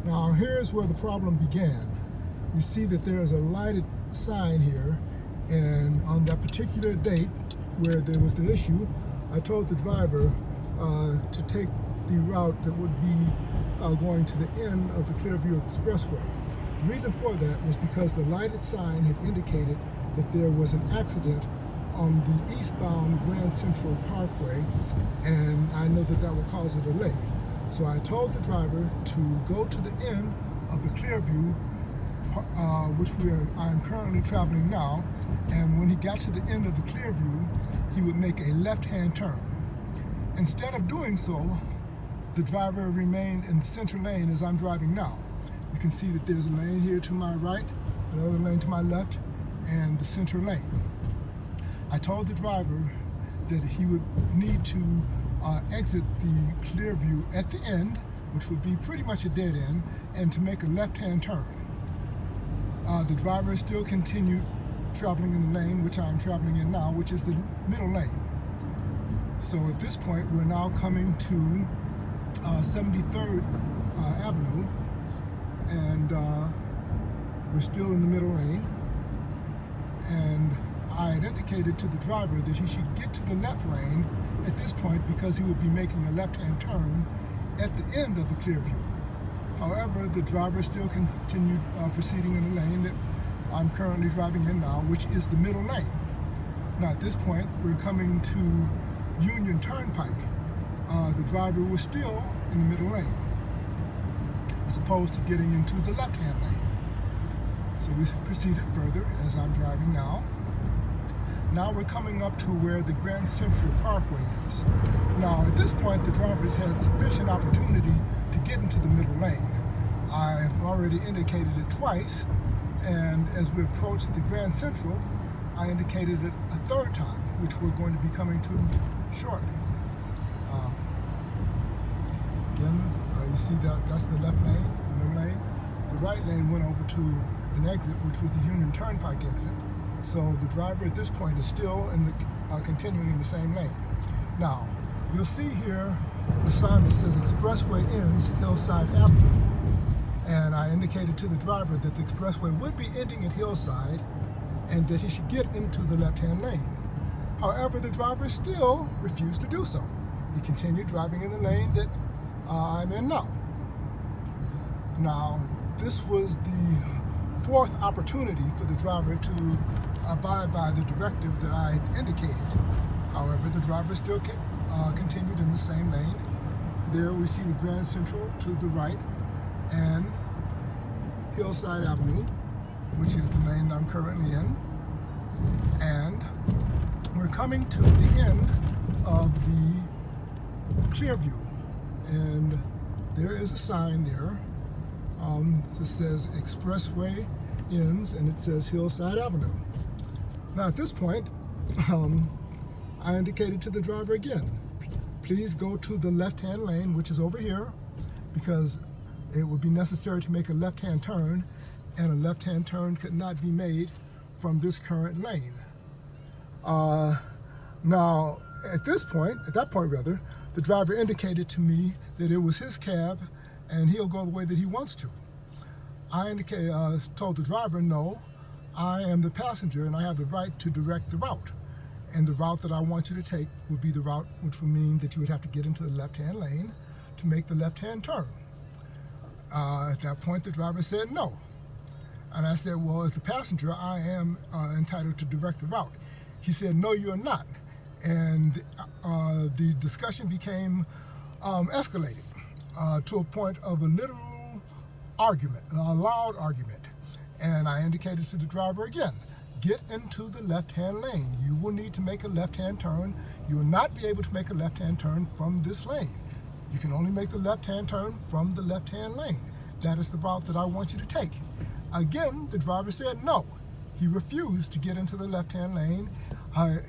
Now here's where the problem began. You see that there's a lighted sign here, and on that particular date where there was the issue, I told the driver to take the route that would be going to the end of the Clearview Expressway. The reason for that was because the lighted sign had indicated that there was an accident on the eastbound Grand Central Parkway, and I know that that would cause a delay. So I told the driver to go to the end of the Clearview, which I'm currently traveling now, and when he got to the end of the Clearview, he would make a left-hand turn. Instead of doing so, the driver remained in the center lane as I'm driving now. You can see that there's a lane here to my right, another lane to my left, and the center lane. I told the driver that he would need to exit the Clearview at the end, which would be pretty much a dead end, and to make a left-hand turn. The driver still continued traveling in the lane which I'm traveling in now, which is the middle lane. So at this point, we're now coming to 73rd Avenue, and we're still in the middle lane. And I had indicated to the driver that he should get to the left lane at this point because he would be making a left-hand turn at the end of the Clearview. However, the driver still continued proceeding in the lane that I'm currently driving in now, which is the middle lane. Now at this point, we're coming to Union Turnpike. The driver was still in the middle lane, as opposed to getting into the left-hand lane. So we proceeded further as I'm driving now. Now we're coming up to where the Grand Central Parkway is. Now at this point, the drivers had sufficient opportunity to get into the middle lane. I have already indicated it twice, and as we approached the Grand Central, I indicated it a third time, which we're going to be coming to shortly. Again, you see that's the left lane, middle lane. The right lane went over to an exit, which was the Union Turnpike exit. So the driver at this point is still in the continuing in the same lane. Now, you'll see here the sign that says Expressway ends Hillside Avenue. And I indicated to the driver that the expressway would be ending at Hillside and that he should get into the left-hand lane. However, the driver still refused to do so. He continued driving in the lane that I'm in now. Now, this was the fourth opportunity for the driver to abide by the directive that I indicated. However, the driver still continued in the same lane. There we see the Grand Central to the right and Hillside Avenue, which is the lane I'm currently in. And we're coming to the end of the Clearview. And there is a sign there that says Expressway ends, and it says Hillside Avenue. Now at this point, I indicated to the driver again, please go to the left-hand lane, which is over here, because it would be necessary to make a left-hand turn, and a left-hand turn could not be made from this current lane. Now, at that point, the driver indicated to me that it was his cab and he'll go the way that he wants to. I told the driver, no, I am the passenger and I have the right to direct the route. And the route that I want you to take would be the route which would mean that you would have to get into the left-hand lane to make the left-hand turn. At that point, the driver said no. And I said, well, as the passenger, I am entitled to direct the route. He said, no, you're not. And the discussion became escalated to a point of a literal argument, a loud argument. And I indicated to the driver again, get into the left-hand lane. You will need to make a left-hand turn. You will not be able to make a left-hand turn from this lane. You can only make the left-hand turn from the left-hand lane. That is the route that I want you to take. Again, the driver said no. He refused to get into the left-hand lane.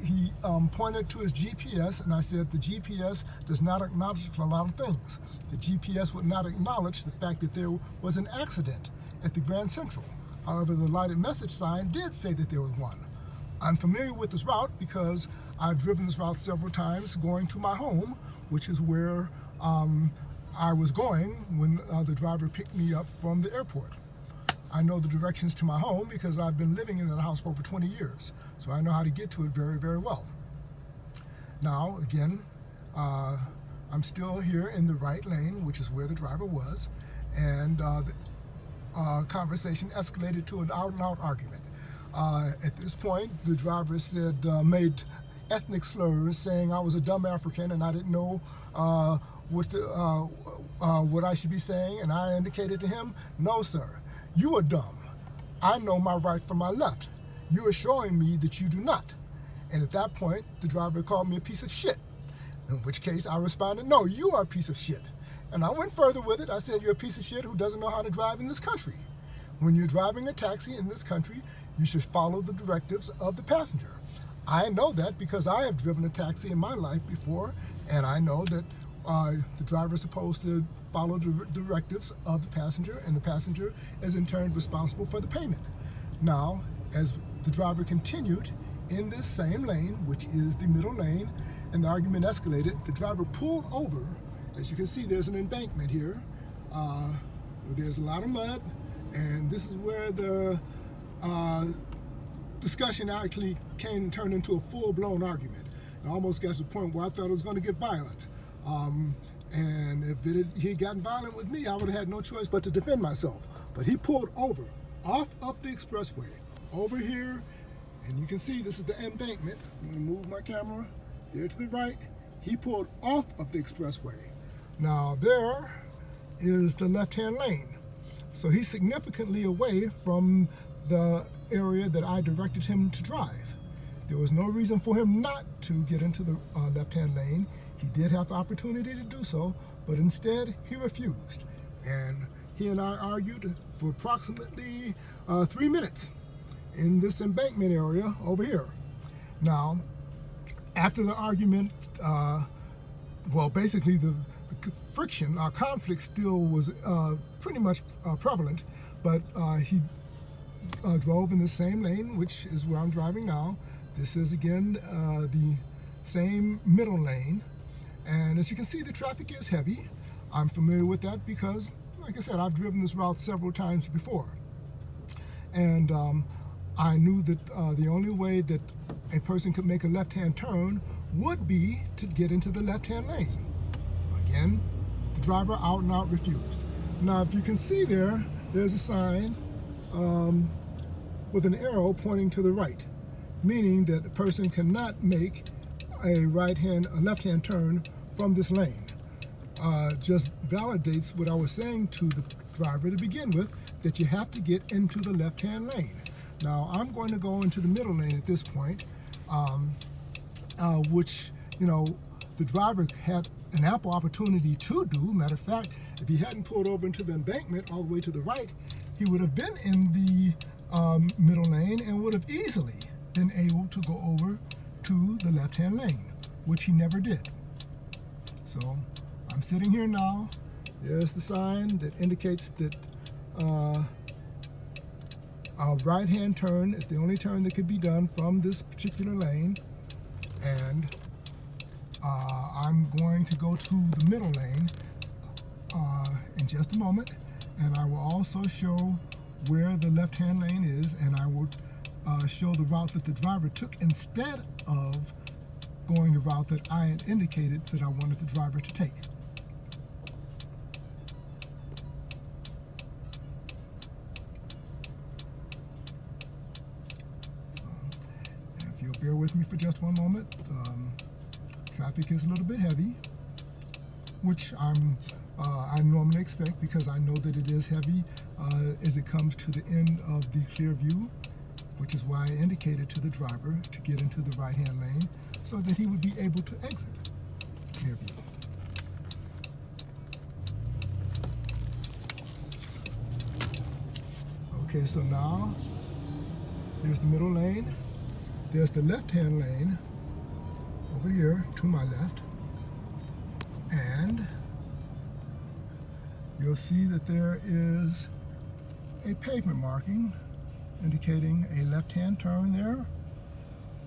He pointed to his GPS, and I said the GPS does not acknowledge a lot of things. The GPS would not acknowledge the fact that there was an accident at the Grand Central. However, the lighted message sign did say that there was one. I'm familiar with this route because I've driven this route several times going to my home, which is where I was going when the driver picked me up from the airport. I know the directions to my home because I've been living in that house for over 20 years. So I know how to get to it very, very well. Now, again, I'm still here in the right lane, which is where the driver was, and the conversation escalated to an out-and-out argument. At this point, the driver made ethnic slurs, saying I was a dumb African and I didn't know what I should be saying, and I indicated to him, no, sir, you are dumb. I know my right from my left. You are showing me that you do not. And at that point, the driver called me a piece of shit, in which case I responded, no, you are a piece of shit. And I went further with it. I said, you're a piece of shit who doesn't know how to drive in this country. When you're driving a taxi in this country, you should follow the directives of the passenger. I know that because I have driven a taxi in my life before, and I know that the driver is supposed to follow the directives of the passenger, and the passenger is in turn responsible for the payment. Now, as the driver continued in this same lane, which is the middle lane, and the argument escalated, the driver pulled over. As you can see, there's an embankment here. There's a lot of mud, and this is where the discussion actually turned into a full-blown argument. It almost got to the point where I thought it was going to get violent. And if he had gotten violent with me, I would have had no choice but to defend myself. But he pulled over off of the expressway over here, and you can see this is the embankment. I'm going to move my camera there to the right. He pulled off of the expressway. Now there is the left-hand lane. So he's significantly away from the area that I directed him to drive. There was no reason for him not to get into the left-hand lane. He did have the opportunity to do so, but instead he refused. And he and I argued for approximately 3 minutes in this embankment area over here. Now, after the argument, basically the friction, our conflict still was pretty much prevalent, but he drove in the same lane, which is where I'm driving now. This is again the same middle lane, and as you can see, the traffic is heavy. I'm familiar with that because, like I said, I've driven this route several times before, and I knew that the only way that a person could make a left-hand turn would be to get into the left-hand lane. Again, the driver out and out refused. Now, if you can see there's a sign with an arrow pointing to the right, meaning that a person cannot make a left-hand turn from this lane. Just validates what I was saying to the driver to begin with, that you have to get into the left-hand lane. Now, I'm going to go into the middle lane at this point, which, the driver had an ample opportunity to do. Matter of fact, if he hadn't pulled over into the embankment all the way to the right, he would have been in the middle lane and would have easily been able to go over to the left-hand lane, which he never did. So I'm sitting here now. There's the sign that indicates that a right-hand turn is the only turn that could be done from this particular lane, and I'm going to go to the middle lane in just a moment, and I will also show where the left-hand lane is, and I will show the route that the driver took instead of going the route that I had indicated that I wanted the driver to take. If you'll bear with me for just one moment, traffic is a little bit heavy, which I normally expect because I know that it is heavy as it comes to the end of the Clearview, which is why I indicated to the driver to get into the right-hand lane so that he would be able to exit Clearview. Okay, so now there's the middle lane. There's the left-hand lane over here to my left, and you'll see that there is a pavement marking indicating a left-hand turn there.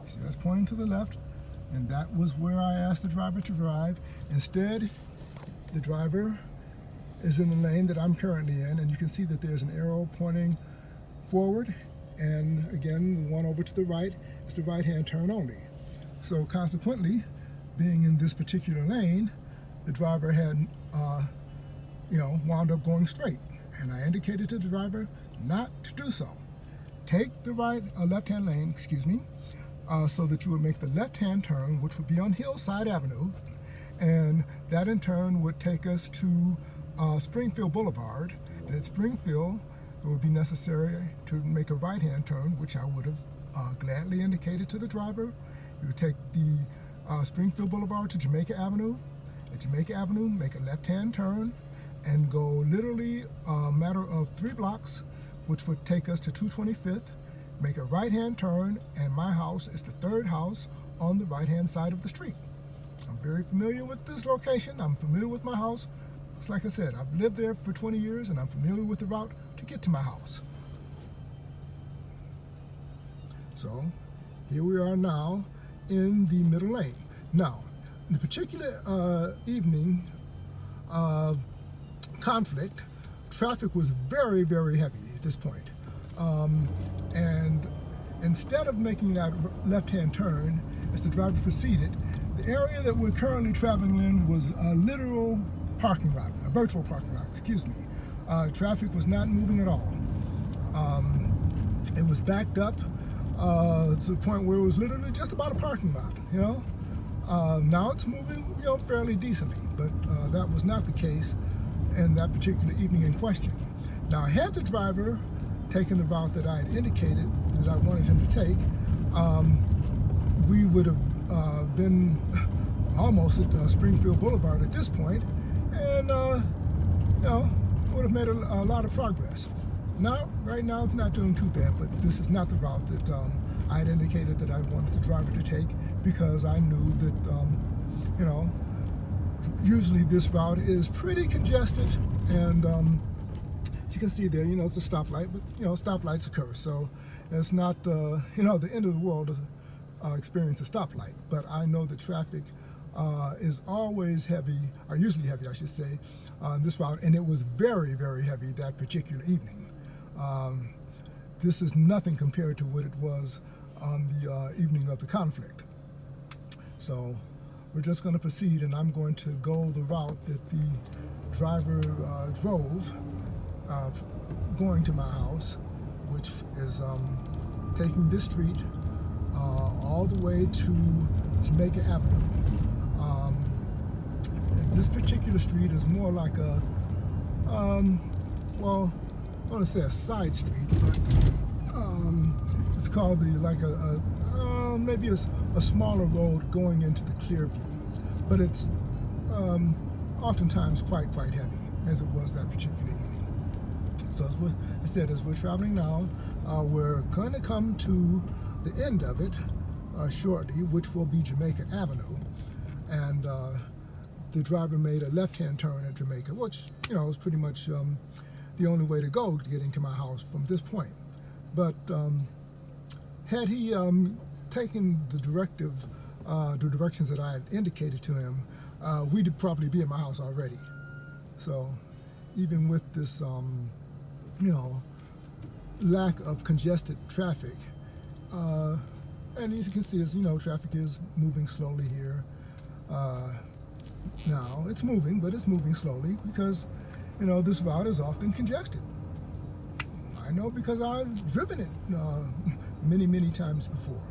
See, that's pointing to the left, and that was where I asked the driver to drive. Instead, the driver is in the lane that I'm currently in, and you can see that there's an arrow pointing forward, and again, the one over to the right is the right-hand turn only. So consequently, being in this particular lane, the driver had, wound up going straight, and I indicated to the driver not to do so. Take the left-hand lane, so that you would make the left-hand turn, which would be on Hillside Avenue, and that in turn would take us to Springfield Boulevard. And at Springfield, it would be necessary to make a right-hand turn, which I would have gladly indicated to the driver. You would take the Springfield Boulevard to Jamaica Avenue. At Jamaica Avenue, make a left-hand turn and go literally a matter of 3 blocks, which would take us to 225th, make a right-hand turn, and my house is the 3rd house on the right-hand side of the street. I'm very familiar with this location. I'm familiar with my house. It's like I said, I've lived there for 20 years, and I'm familiar with the route to get to my house. So here we are now in the middle lane. Now, in the particular evening of conflict, traffic was very, very heavy at this point. And instead of making that left-hand turn, as the driver proceeded, the area that we're currently traveling in was a literal parking lot, a virtual parking lot, Traffic was not moving at all. It was backed up to the point where it was literally just about a parking lot, Now it's moving, fairly decently, but that was not the case in that particular evening in question. Now, had the driver taken the route that I had indicated that I wanted him to take, we would have been almost at Springfield Boulevard at this point, and would have made a lot of progress. Now, right now, it's not doing too bad, but this is not the route that I had indicated that I wanted the driver to take, because I knew that, usually this route is pretty congested, and as you can see there, it's a stoplight, but, stoplights occur, so it's not, the end of the world to experience a stoplight, but I know that traffic is always heavy, or usually heavy, I should say, on this route, and it was very, very heavy that particular evening. This is nothing compared to what it was on the evening of the conflict. So we're just going to proceed, and I'm going to go the route that the driver drove going to my house, which is taking this street all the way to Jamaica Avenue. This particular street is more like a, I want to say a side street, but it's called maybe a smaller road going into the Clearview, but it's oftentimes quite heavy, as it was that particular evening. So as I said, as we're traveling now, we're going to come to the end of it shortly, which will be Jamaica Avenue, and the driver made a left-hand turn at Jamaica, which is pretty much the only way to go to getting to my house from this point. But had he taken the directions that I had indicated to him, we'd probably be at my house already. So even with this, lack of congested traffic, and as you can see, traffic is moving slowly here. Now it's moving, but it's moving slowly because, this route is often congested. I know because I've driven it many, many times before.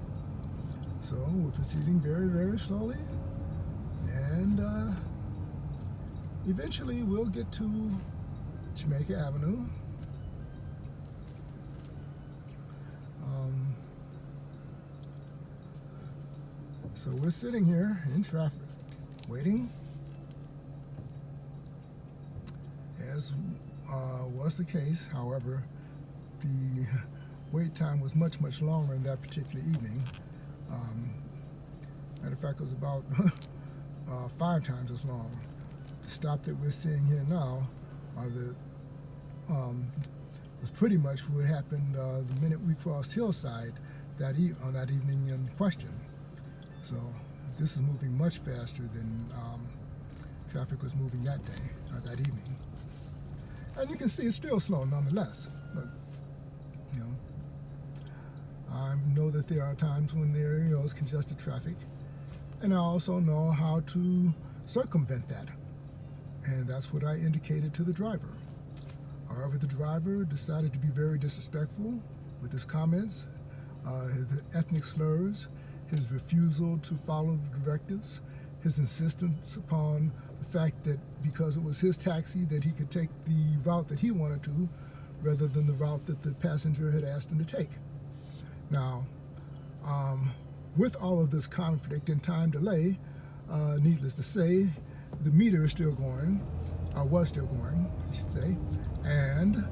So we're proceeding very, very slowly, and eventually we'll get to Jamaica Avenue. So we're sitting here in traffic, waiting, as was the case. However, the wait time was much, much longer in that particular evening. Matter of fact, it was about 5 times as long. The stop that we're seeing here now was pretty much what happened the minute we crossed Hillside on that evening in question. So this is moving much faster than traffic was moving that day, or that evening. And you can see it's still slow nonetheless. But, you know, I know that there are times when there, is congested traffic. And I also know how to circumvent that. And that's what I indicated to the driver. However, the driver decided to be very disrespectful with his comments, the ethnic slurs, his refusal to follow the directives, his insistence upon the fact that because it was his taxi that he could take the route that he wanted to rather than the route that the passenger had asked him to take. Now, with all of this conflict and time delay, needless to say, the meter is still going, or was still going, I should say, and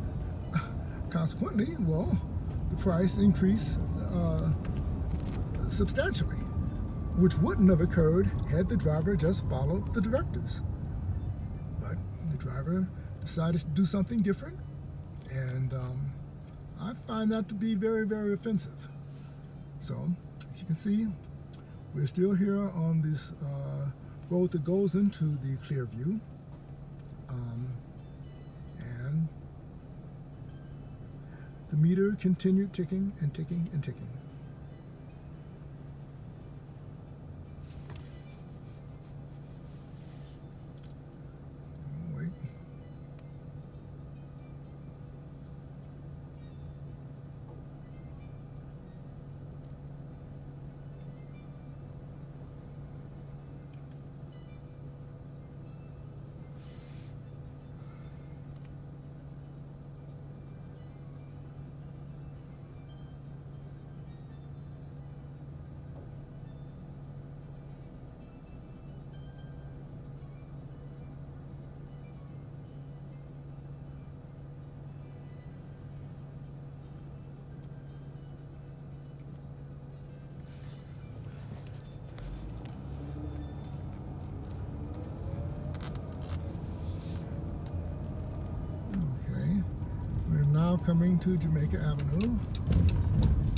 consequently, well, the price increased substantially, which wouldn't have occurred had the driver just followed the directives. But the driver decided to do something different, and I find that to be very, very offensive. So, as you can see, we're still here on this road that goes into the Clearview. And the meter continued ticking and ticking and ticking. Wait. Now coming to Jamaica Avenue,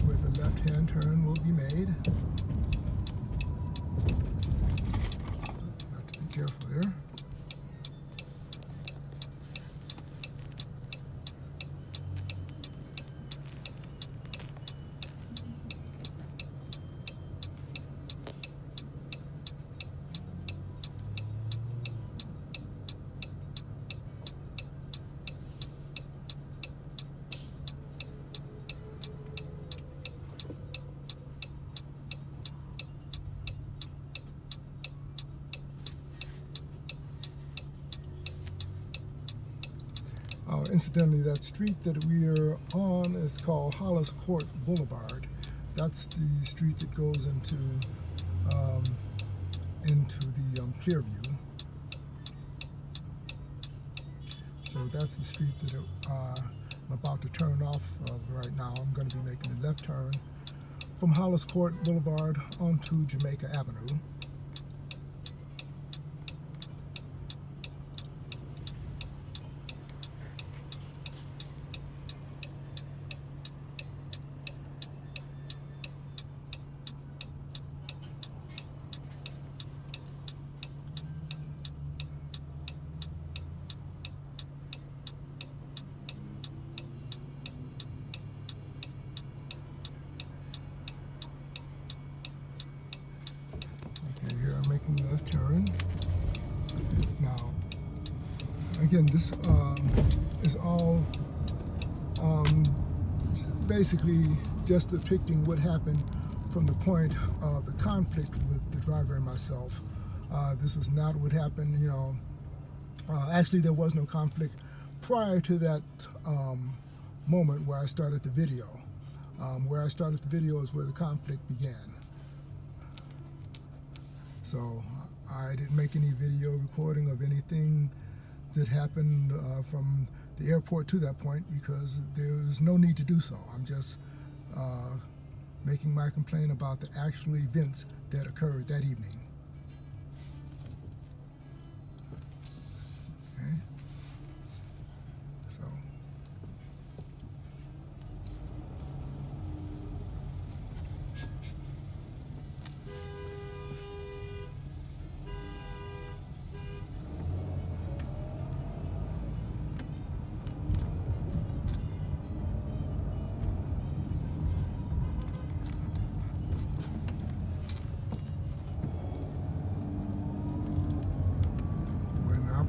where the left-hand turn will be made. Have to be careful there. Incidentally, that street that we are on is called Hollis Court Boulevard. That's the street that goes into the Clearview. So that's the street that I'm about to turn off of right now. I'm going to be making the left turn from Hollis Court Boulevard onto Jamaica Avenue. Making the left turn. Now, again, this is all basically just depicting what happened from the point of the conflict with the driver and myself. This was not what happened, actually there was no conflict prior to that moment where I started the video. Where I started the video is where the conflict began. So I didn't make any video recording of anything that happened from the airport to that point because there was no need to do so. I'm just making my complaint about the actual events that occurred that evening. Okay. So.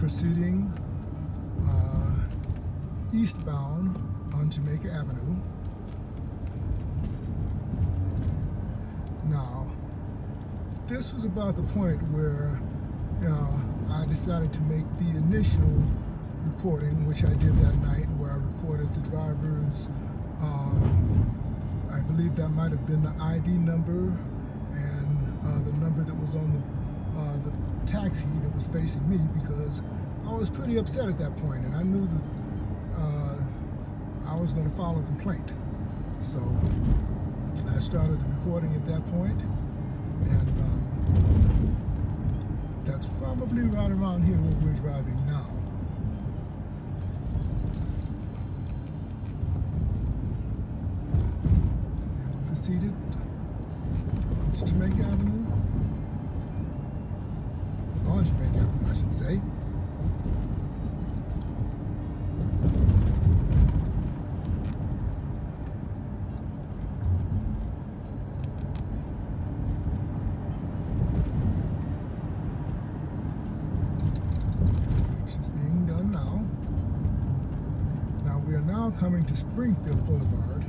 proceeding eastbound on Jamaica Avenue. Now, this was about the point where, I decided to make the initial recording, which I did that night, where I recorded the drivers. I believe that might have been the ID number and the number that was on the taxi that was facing me, because I was pretty upset at that point, and I knew that I was going to file a complaint. So I started the recording at that point, and that's probably right around here where we're driving now. And we proceeded onto Jamaica Avenue. On Jamaica Avenue, I should say. We are now coming to Springfield Boulevard.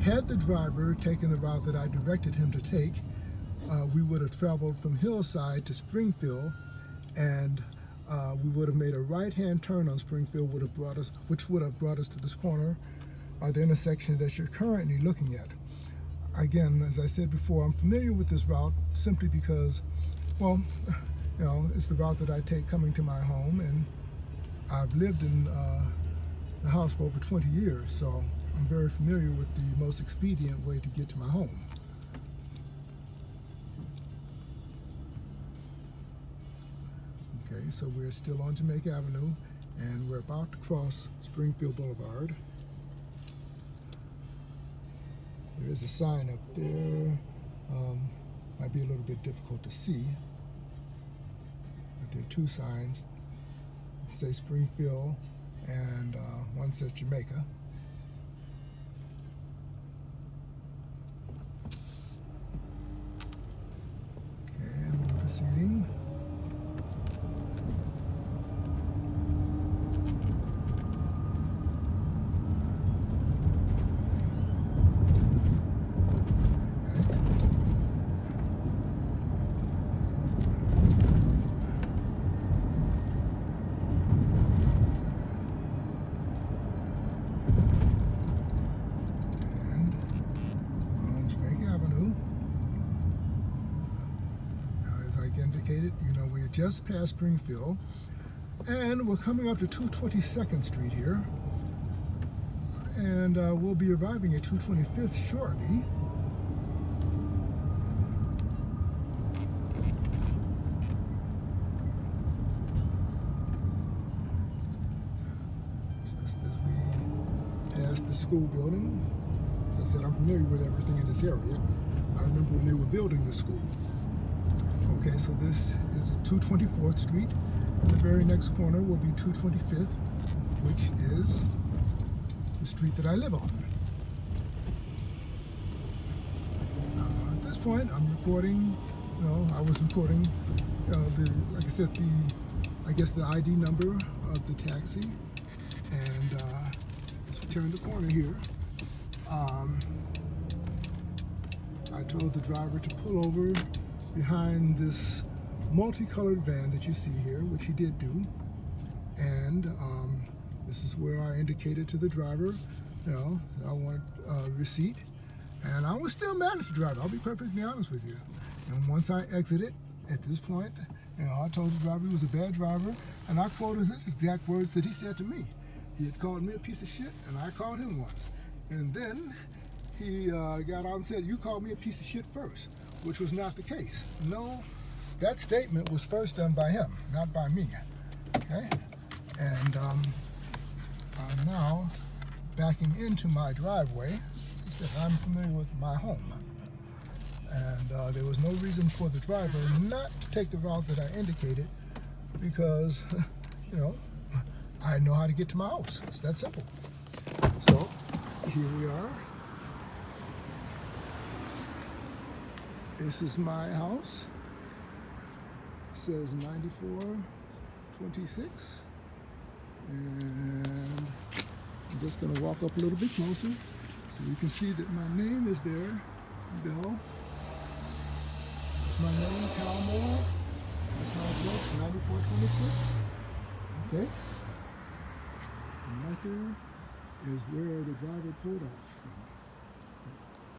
Had the driver taken the route that I directed him to take, we would have traveled from Hillside to Springfield, and we would have made a right-hand turn on Springfield, which would have brought us to this corner, the intersection that you're currently looking at. Again, as I said before, I'm familiar with this route simply because, well, it's the route that I take coming to my home, and I've lived in the house for over 20 years, so I'm very familiar with the most expedient way to get to my home. Okay, so we're still on Jamaica Avenue, and we're about to cross Springfield Boulevard. There is a sign up there. Might be a little bit difficult to see, but there are two signs that say Springfield, and one says Jamaica. Okay, and we're proceeding. Indicated, we're just past Springfield, and we're coming up to 222nd Street here, and we'll be arriving at 225th shortly. Just as we pass the school building. As I said, I'm familiar with everything in this area. I remember when they were building the school. Okay, so this is 224th Street. The very next corner will be 225th, which is the street that I live on. At this point, I'm recording, I was recording, like I said, the ID number of the taxi. And as we turn the corner here, I told the driver to pull over behind this multicolored van that you see here, which he did do. And this is where I indicated to the driver, I want a receipt. And I was still mad at the driver, I'll be perfectly honest with you. And once I exited, at this point, I told the driver he was a bad driver, and I quoted the exact words that he said to me. He had called me a piece of shit, and I called him one. And then he got out and said, "You called me a piece of shit first," which was not the case. No, that statement was first done by him, not by me. Okay? And I'm now backing into my driveway. He said, I'm familiar with my home. And there was no reason for the driver not to take the route that I indicated, because, I know how to get to my house. It's that simple. So, here we are. This is my house. It says 94 9426. And I'm just going to walk up a little bit closer so you can see that my name is there, Bill. That's my name, Cal Moore. That's my address, 9426. Okay? And right there is where the driver pulled off from.